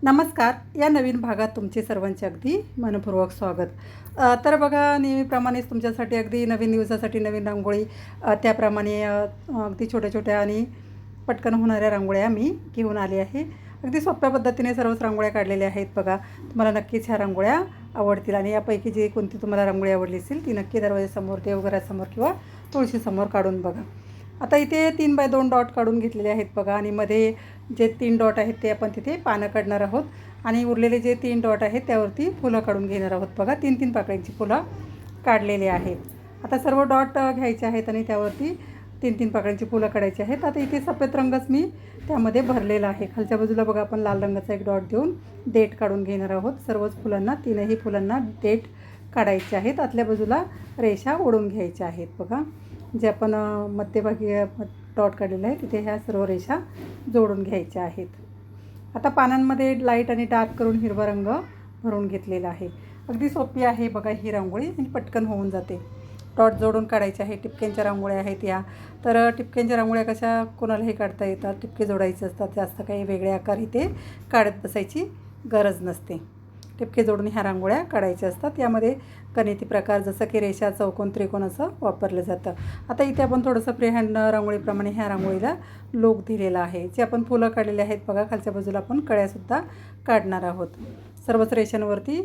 नमस्कार. या नवीन भागात तुमचे सर्वांचे अगदी मनपूर्वक स्वागत. तर बघा, नेहमीप्रमाणेच तुमच्यासाठी अगदी नवीन दिवसासाठी नवीन रांगोळी, त्याप्रमाणे अगदी छोट्या-छोट्या आणि पटकन होणाऱ्या रांगोळ्या मी घेऊन आली आहे. अगदी सोप्या पद्धतीने सर्वच रांगोळ्या काढलेल्या आहेत बघा. तुम्हाला नक्कीच ह्या रांगोळ्या आवडतील आणि यापैकी जी कोणती तुम्हाला रांगोळी आवडली असेल ती नक्की दरवाजासमोर, देवघरासमोर किंवा तुळशीसमोर काढून बघा. आता इथे 3x2 डॉट काढून घेतलेले आहेत बघा आणि मध्ये जे 3 डॉट आहेत ते आपण तिथे पानं काढणार आहोत आणि उरलेले जे 3 डॉट आहेत त्यावरती फुलं काढून घेणार आहोत बघा. 3-3 पाकळ्यांची फुलं काढलेली आहेत. आता सर्व डॉट घ्यायचे आहेत आणि त्यावरती 3-3 पाकळ्यांची फुलं काढायची आहेत. आता इथे सफेद रंगच मी त्यामध्ये भरलेला आहे. खालच्या बाजूला बघा आपण लाल रंगाचा एक डॉट देऊन देठ काढून घेणार आहोत. सर्वच फुलांना, तीनही फुलांना देठ काढायचे आहेत. आतल्या बाजूला रेषा ओढून घ्यायच्या आहेत बघा. जे आपण मध्यभागी डॉट काढलेला आहे तिथे ह्या सर्व रेषा जोडून घ्यायच्या आहेत. आता पानांमध्ये लाईट आणि डार्क करून हिरवा रंग भरून घेतलेला आहे. अगदी सोपी आहे बघा ही रांगोळी आणि पटकन होऊन जाते. डॉट जोडून काढायचे आहे. टिपक्यांच्या रांगोळ्या आहेत या. तर टिपक्यांच्या रांगोळ्या कशा कोणालाही काढता येतात. टिपके जोडायचे असतात. जास्त काही वेगळे आकार इथे काढत बसायची गरज नसते. टिपके जोडून ह्या रांगोळ्या काढायच्या असतात. यामध्ये गणिती प्रकार जसं की रेषा, चौकोन, त्रिकोण असं वापरलं जातं. आता इथे आपण थोडंसं फ्रीहँड रांगोळीप्रमाणे ह्या रांगोळीला लोक दिलेला आहे. जे आपण फुलं काढलेले आहेत बघा, खालच्या बाजूला आपण कळ्यासुद्धा काढणार आहोत. सर्वच रेषांवरती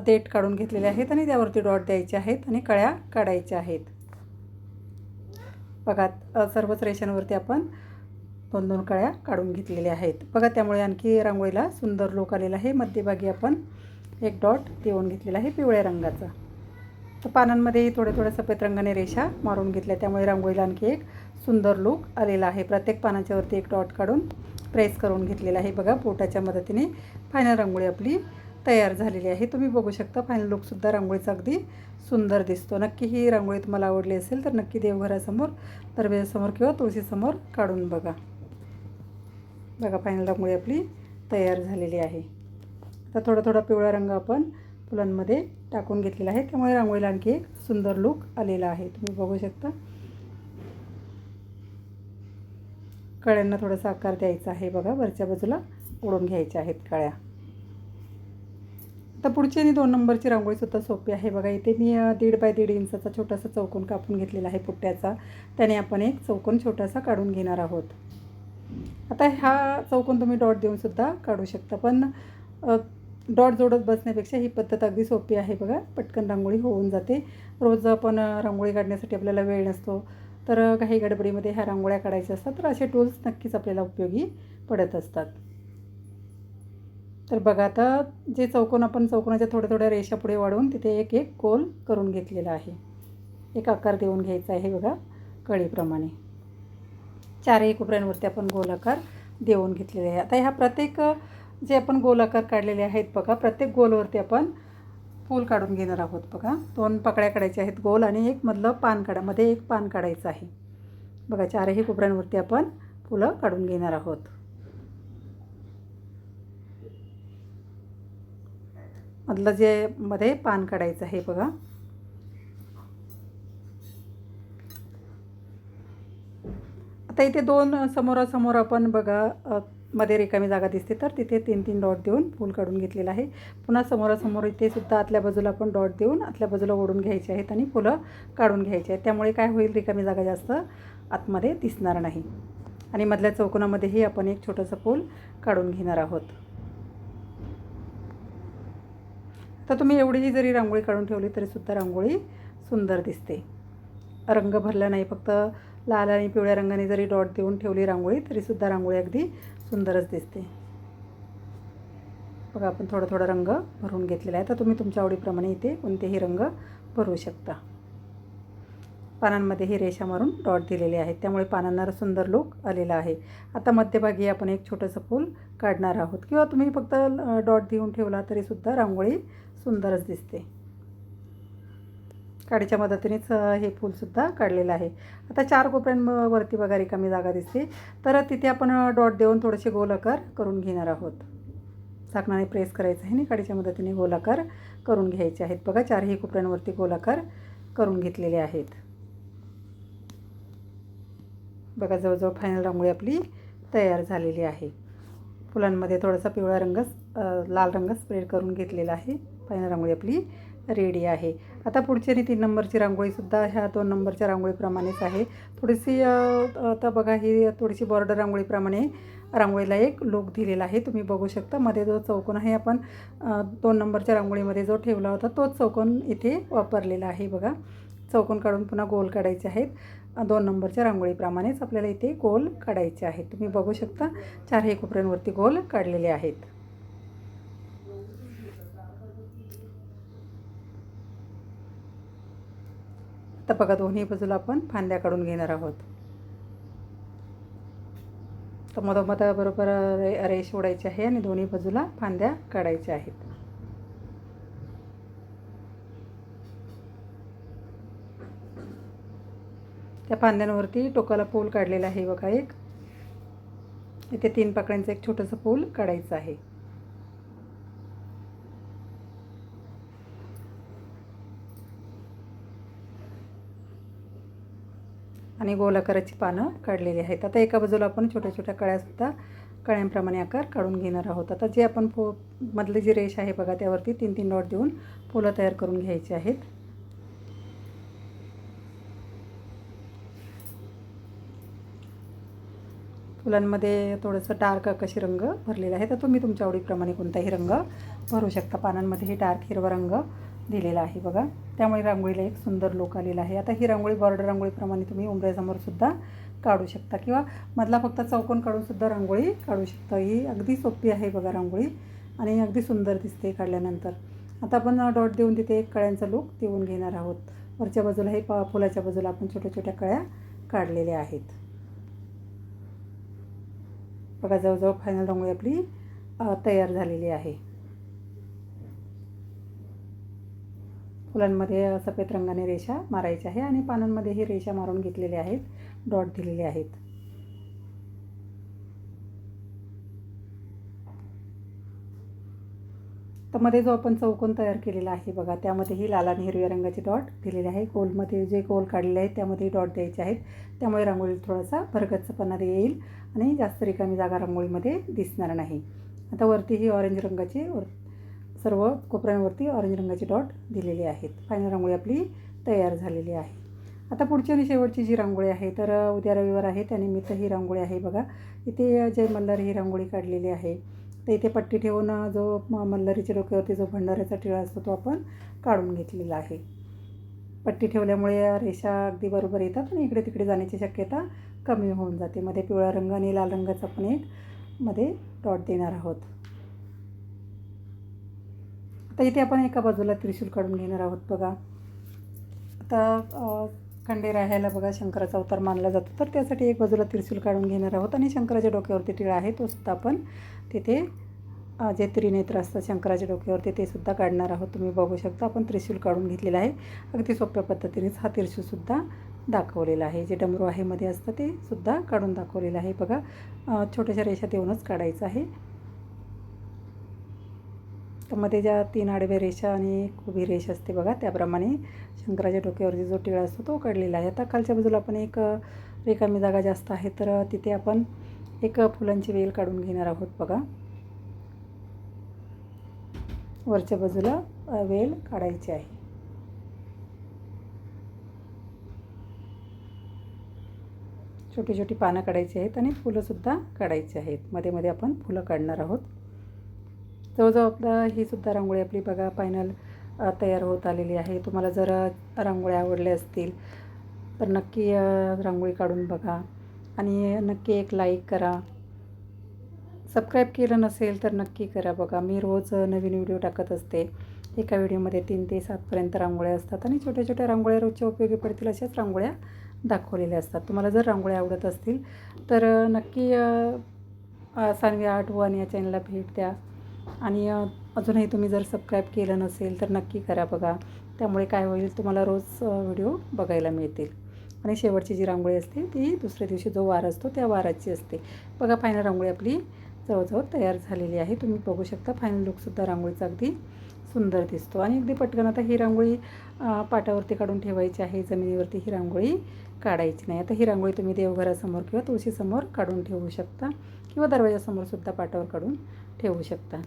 देठ काढून घेतलेले आहेत आणि त्यावरती डॉट द्यायचे आहेत आणि कळ्या काढायच्या आहेत बघा. सर्वच रेषांवरती आपण 2-2 कळ्या काढून घेतलेल्या आहेत बघा. त्यामुळे आणखी रांगोळीला सुंदर लूक आलेला आहे. मध्यभागी आपण एक डॉट देऊन घेतलेला आहे पिवळ्या रंगाचा. तर पानांमध्येही थोड्या सफेद रंगाने रेषा मारून घेतल्या. त्यामुळे रांगोळीला आणखी एक सुंदर लूक आलेला आहे. प्रत्येक पानाच्यावरती एक डॉट काढून प्रेस करून घेतलेला आहे बघा. बोटाच्या मदतीने फायनल रांगोळी आपली तयार झालेली आहे. तुम्ही बघू शकता फायनल लूकसुद्धा रांगोळीचा अगदी सुंदर दिसतो. नक्की ही रांगोळी तुम्हाला आवडली असेल तर नक्की देवघरासमोर, दरवाजासमोर किंवा तुळशीसमोर काढून बघा. बघा फायनल रांगोळी आपली तयार झालेली आहे. आता थोडा पिवळा रंग आपण फुलांमध्ये टाकून घेतलेला आहे. त्यामुळे रांगोळीला आणखी एक सुंदर लूक आलेला आहे. तुम्ही बघू शकता. कळ्यांना थोडासा आकार द्यायचा आहे बघा. वरच्या बाजूला ओढून घ्यायच्या आहेत कळ्या. आता पुढची आणि 2 नंबरची रांगोळीसुद्धा सोपी आहे बघा. इथे मी 1.5x1.5 इंचाचा छोटासा चौकोन कापून घेतलेला आहे पुट्ट्याचा. त्याने आपण एक चौकोन छोटासा काढून घेणार आहोत. आता हा चौकोन तुम्ही डॉट देऊनसुद्धा काढू शकता, पण डॉट जोडत बसण्यापेक्षा ही पद्धत अगदी सोपी आहे बघा. पटकन रांगोळी होऊन जाते. रोज आपण रांगोळी काढण्यासाठी आपल्याला वेळ नसतो, तर काही गडबडीमध्ये ह्या रांगोळ्या काढायच्या असतात, तर असे टूल्स नक्कीच आपल्याला उपयोगी पडत असतात. तर बघा, आता जे चौकोन आपण चौकोनाच्या थोड्या रेषा पुढे वाढवून तिथे एक गोल करून घेतलेला आहे. एक आकार देऊन घ्यायचा आहे बघा कळीप्रमाणे. 4ही कोपऱ्यांवरती आपण गोल आकार देऊन घेतलेले आहे. आता ह्या प्रत्येक जे आपण गोल आकार काढलेले आहेत बघा, प्रत्येक गोलवरती आपण फूल काढून घेणार आहोत बघा. 2 पाकळ्या काढायच्या आहेत गोल आणि एक मधलं पान मध्ये एक पान काढायचं आहे बघा. 4ही कोपऱ्यांवरती आपण फुलं काढून घेणार आहोत. मधलं जे मध्ये पान काढायचं आहे बघा. आता इथे 2 समोरासमोर आपण बघा मध्ये रिकामी जागा दिसते, तर तिथे 3-3 डॉट देऊन फूल काढून घेतलेलं आहे. पुन्हा समोरासमोर इथे सुद्धा आतल्या बाजूला आपण डॉट देऊन आतल्या बाजूला ओढून घ्यायचे आहेत आणि फुलं काढून घ्यायचे आहेत. त्यामुळे काय होईल, रिकामी जागा जास्त आतमध्ये दिसणार नाही. आणि मधल्या चौकोनामध्येही आपण एक छोटंसं फूल काढून घेणार आहोत. तर तुम्ही एवढीही जरी रांगोळी काढून ठेवली तरीसुद्धा रांगोळी सुंदर दिसते. रंग भरला नाही, फक्त लाल आणि पिवळ्या रंगाने जरी डॉट देऊन ठेवली रांगोळी तरीसुद्धा रांगोळी अगदी सुंदरच दिसते बघा. आपण थोडा रंग भरून घेतलेला आहे. तर तुम्ही तुमच्या आवडीप्रमाणे इथे कोणतेही रंग भरू शकता. पानांमध्ये ही रेषा मारून डॉट दिलेले आहेत, त्यामुळे पानांना सुंदर लूक आलेला आहे. आता मध्यभागी आपण एक छोटंसं फूल काढणार आहोत, किंवा तुम्ही फक्त डॉट देऊन ठेवला तरीसुद्धा रांगोळी सुंदरच दिसते. काडीच्या मदतीनेच हे फूलसुद्धा काढलेलं आहे. आता 4 कोपऱ्यांवरती बघा रिकामी जागा दिसते, तर तिथे आपण डॉट देऊन थोडेसे गोल आकार करून घेणार आहोत. झाकणाने प्रेस करायचं आहे आणि काडीच्या मदतीने गोल आकार करून घ्यायचे आहेत बघा. 4ही कोपऱ्यांवरती गोल आकार करून घेतलेले आहेत बघा. जवळजवळ फायनल रांगोळी आपली तयार झालेली आहे. फुलांमध्ये थोडासा पिवळा रंग लाल रंग स्प्रेड करून घेतलेला आहे. फायनल रांगोळी आपली रेडी आहे. आता पुढची आणि 3 नंबरची रांगोळीसुद्धा ह्या 2 नंबरच्या रांगोळीप्रमाणेच आहे. थोडीशी आता बघा ही थोडीशी बॉर्डर रांगोळीप्रमाणे रांगोळीला एक लूक दिलेला आहे. तुम्ही बघू शकता मध्ये जो चौकोन आहे आपण 2 नंबरच्या रांगोळीमध्ये जो ठेवला होता तोच चौकोन इथे वापरलेला आहे. बघा चौकोन काढून पुन्हा गोल काढायचे आहेत. 2 नंबरच्या रांगोळीप्रमाणेच आपल्याला इथे गोल काढायचे आहेत. तुम्ही बघू शकता 4ही कोपऱ्यांवरती गोल काढलेले आहेत. आता बघा दोन्ही बाजूला आपण फांद्या काढून घेणार आहोत. तर मधोमध बरोबर रेष ओढायची आहे आणि दोन्ही बाजूला फांद्या काढायच्या आहेत. त्या फांद्यांवरती टोकाला पूल काढलेला आहे बघा एक. इथे 3 पाकळ्यांचं एक छोटंसं पूल काढायचं आहे. आणि गोल आकाराची पानं काढलेली आहेत. आता एका बाजूला आपण छोट्या छोट्या कळ्यासुद्धा कळ्यांप्रमाणे आकार काढून घेणार आहोत. आता जे आपण मधली जी रेष आहे बघा त्यावरती 3-3 डॉट देऊन फुलं तयार करून घ्यायची आहेत. फुलांमध्ये थोडंसं डार्क आकाशी रंग भरलेला आहे. तर तुम्ही तुमच्या आवडीप्रमाणे कोणताही रंग भरू शकता. पानांमध्येही डार्क हिरवा रंग दिलेला आहे बघा. त्यामुळे रांगोळीला एक सुंदर लूक आलेला आहे. आता ही रांगोळी बॉर्डर रांगोळीप्रमाणे तुम्ही उंबऱ्यासमोरसुद्धा काढू शकता किंवा मधला फक्त चौकोन काढूनसुद्धा रांगोळी काढू शकता. ही अगदी सोपी आहे बघा रांगोळी आणि अगदी सुंदर दिसते काढल्यानंतर. आता आपण डॉट देऊन तिथे एक कळ्यांचा लूक देऊन घेणार आहोत. वरच्या बाजूला हे फुलाच्या बाजूला आपण छोट्या छोट्या कळ्या काढलेल्या आहेत. बघा जवळजवळ फायनल रांगोळी आपली तयार झालेली आहे. फुलांमध्ये सफेद रंगाने रेषा मारायच्या आहे आणि पानांमध्येही रेषा मारून घेतलेल्या आहेत. डॉट दिलेले आहेत. तर मध्ये जो आपण चौकोन तयार केलेला आहे बघा त्यामध्येही लाल आणि हिरव्या रंगाचे डॉट दिलेले आहे. गोलमध्ये जे गोल काढलेले आहेत त्यामध्ये डॉट द्यायचे आहेत. त्यामुळे रांगोळीला थोडासा भरगच्चपणा येईल आणि जास्त रिकामी जागा रांगोळीमध्ये दिसणार नाही. आता वरती ही ऑरेंज रंगाची सर्व कोपऱ्यांवरती ऑरेंज रंगाचे डॉट दिलेले आहेत. फायनल रांगोळी आपली तयार झालेली आहे. आता पुढची आणि शेवटची जी रांगोळी आहे तर उद्या रविवार आहे त्यानिमित्त ही रांगोळी आहे बघा. इथे जय मल्हार ही रांगोळी काढलेली आहे. तर इथे पट्टी ठेवून जो मल्हारीच्या डोक्यावरती जो भंडाऱ्याचा टिळा असतो तो आपण काढून घेतलेला आहे. पट्टी ठेवल्यामुळे रेषा अगदी बरोबर येतात आणि इकडे तिकडे जाण्याची शक्यता कमी होऊन जाते. मध्ये पिवळा रंग आणि लाल रंगाचा पण एक मध्ये डॉट देणार आहोत. आता इथे आपण एका बाजूला त्रिशूल काढून घेणार आहोत बघा. आता खंडे राहायला बघा शंकराचा अवतार मानला जातो तर त्यासाठी एक बाजूला त्रिशूल काढून घेणार आहोत आणि शंकराच्या डोक्यावरती टिळा आहे तो सुद्धा आपण तिथे जे त्रिनेत्र असतं शंकराच्या डोक्यावरती ते सुद्धा काढणार आहोत. तुम्ही बघू शकता आपण त्रिशूल काढून घेतलेला आहे. अगदी सोप्या पद्धतीनेच हा त्रिशूलसुद्धा दाखवलेला आहे. जे डमरू आहे मध्ये असतं ते सुद्धा काढून दाखवलेलं आहे बघा. छोट्याशा रेषा देऊनच काढायचं आहे. तर मध्ये ज्या 3 आडव्या रेषा आणि एक उभी रेष असते बघा त्याप्रमाणे शंकराच्या डोक्यावरती जो टिळा असतो तो काढलेला आहे. आता खालच्या बाजूला आपण एक रिकामी जागा जास्त आहे तर तिथे आपण एक फुलांची वेल काढून घेणार आहोत बघा. वरच्या बाजूला वेल काढायची आहे. छोटी छोटी पानं काढायची आहेत आणि फुलंसुद्धा काढायची आहेत. मध्ये मध्ये आपण फुलं काढणार आहोत. जवळजवळ आपलं ही सुद्धा रांगोळी आपली बघा फायनल तयार होत आलेली आहे. तुम्हाला जर रांगोळ्या आवडल्या असतील तर नक्की रांगोळी काढून बघा आणि नक्की एक लाईक करा. सबस्क्राईब केलं नसेल तर नक्की करा बघा. मी रोज नवीन व्हिडिओ टाकत असते. एका व्हिडिओमध्ये 3 ते 7पर्यंत रांगोळ्या असतात आणि छोट्या छोट्या रांगोळ्या रोजच्या उपयोगी पडतील अशाच रांगोळ्या दाखवलेल्या असतात. तुम्हाला जर रांगोळ्या आवडत असतील तर नक्की सान्वी आर्ट वन या चॅनलला भेट द्या आणि अजूनही तुम्ही जर सबस्क्राईब केलं नसेल तर नक्की करा बघा. त्यामुळे काय होईल तुम्हाला रोज व्हिडिओ बघायला मिळतील. आणि शेवटची जी रांगोळी असते ती दुसऱ्या दिवशी जो वार असतो त्या वाराची असते बघा. फायनल रांगोळी आपली जवळजवळ तयार झालेली आहे. तुम्ही बघू शकता फायनल लुकसुद्धा रांगोळीचा अगदी सुंदर दिसतो आणि अगदी पटकन. आता ही रांगोळी पाटावरती काढून ठेवायची आहे. जमिनीवरती ही रांगोळी काढायची नाही. आता ही रांगोळी तुम्ही देवघरासमोर किंवा तुळशीसमोर काढून ठेवू शकता किंवा दरवाजासमोरसुद्धा पाटावर काढून ठेवू शकता.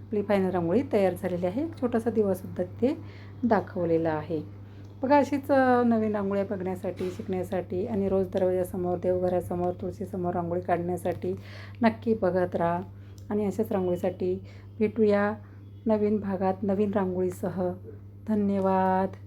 आपली फायनल रांगोळी तयार झालेली आहे. एक छोटासा दिवासुद्धा तिथे दाखवलेला आहे. बघा अशीच नवीन रांगोळ्या बघण्यासाठी, शिकण्यासाठी आणि रोज दरवाजासमोर, देवघरासमोर, तुळशीसमोर रांगोळी काढण्यासाठी नक्की बघत राहा. आणि अशाच रांगोळीसाठी भेटूया नवीन भागात नवीन रांगोळीसह. धन्यवाद.